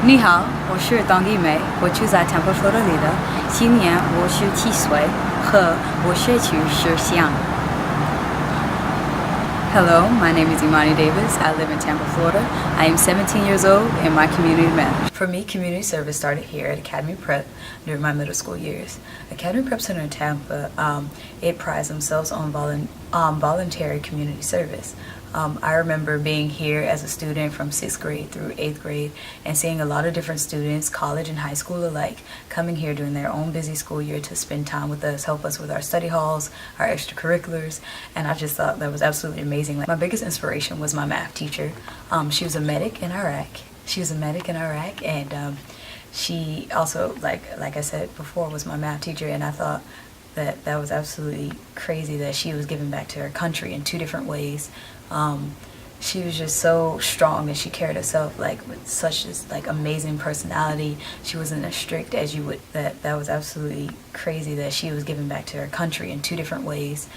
你好，我是当地美，我住在 Tampa, Florida。今年我17岁，和我学区是西安。Hello, my name is Imani Davis. I live in Tampa, Florida. I am 17 years old and my community manager. For me, community service started here at Academy Prep during my middle school years. Academy Prep Center in Tampa, it prides themselves on voluntary community service. I remember being here as a student from 6th grade through 8th grade and seeing a lot of different students, college and high school alike, coming here during their own busy school year to spend time with us, help us with our study halls, our extracurriculars, and I just thought that was absolutely amazing. Like, my biggest inspiration was my math teacher. She was a medic in Iraq. And she also, like I said before, was my math teacher, and I thought that was absolutely crazy that she was giving back to her country in two different ways. She was just so strong, and she carried herself with such this amazing personality. She wasn't as strict as you would. That was absolutely crazy that she was giving back to her country in two different ways.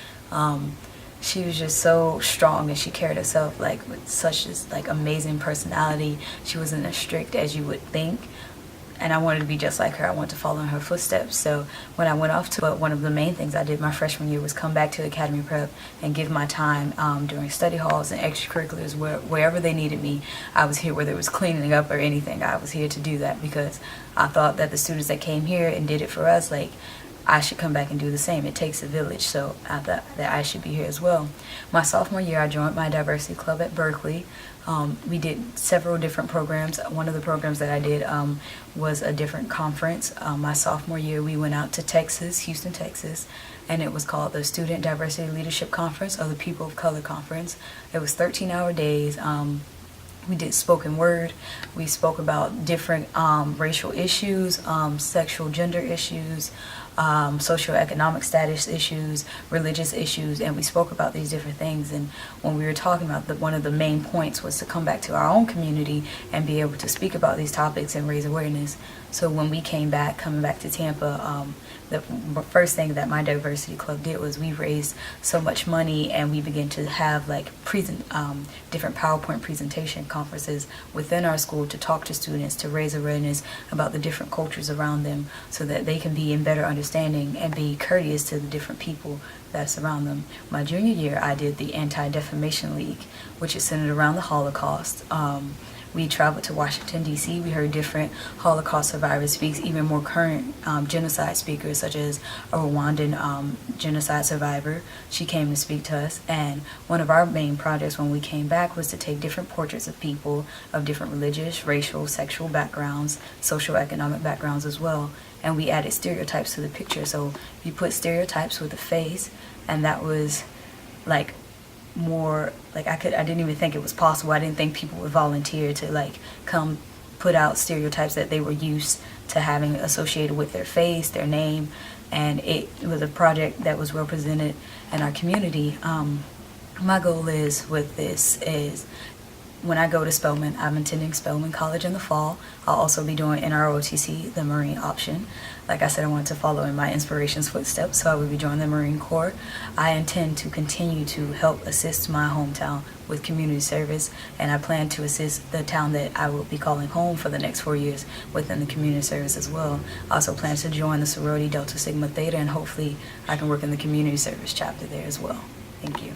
She was just so strong, and she carried herself with such this amazing personality. She wasn't as strict as you would think. And I wanted to be just like her. I wanted to follow in her footsteps. So when I went off to one of the main things I did my freshman year was come back to Academy Prep and give my time during study halls and extracurriculars wherever they needed me. I was here, whether it was cleaning up or anything. I was here to do that because I thought that the students that came here and did it for us, I should come back and do the same. It takes a village, so I thought that I should be here as well. My sophomore year, I joined my diversity club at Berkeley. We did several different programs. One of the programs that I did was a different conference. My sophomore year, we went out to Texas, Houston, Texas, and it was called the Student Diversity Leadership Conference, or the People of Color Conference. It was 13-hour days. We did spoken word. We spoke about different racial issues, sexual gender issues, socioeconomic status issues, religious issues, and we spoke about these different things. And when we were talking about one of the main points was to come back to our own community and be able to speak about these topics and raise awareness. So when we coming back to Tampa, the first thing that my diversity club did was we raised so much money, and we began to have different PowerPoint presentation conferences within our school to talk to students, to raise awareness about the different cultures around them, so that they can be in better understanding and be courteous to the different people that surround them. My junior year, I did the Anti-Defamation League, which is centered around the Holocaust. We traveled to Washington, D.C. We heard different Holocaust survivors speak, even more current genocide speakers, such as a Rwandan genocide survivor. She came to speak to us, and one of our main projects when we came back was to take different portraits of people of different religious, racial, sexual backgrounds, socioeconomic backgrounds as well, and we added stereotypes to the picture. So you put stereotypes with a face, and that was more I didn't even think it was possible. I didn't think people would volunteer to come put out stereotypes that they were used to having associated with their face, their name, and it was a project that was represented in our community. My goal is with this is, when I go to Spelman, I'm attending Spelman College in the fall. I'll also be doing NROTC, the Marine option. Like I said, I wanted to follow in my inspiration's footsteps, so I will be joining the Marine Corps. I intend to continue to help assist my hometown with community service, and I plan to assist the town that I will be calling home for the next 4 years within the community service as well. I also plan to join the sorority Delta Sigma Theta, and hopefully I can work in the community service chapter there as well. Thank you.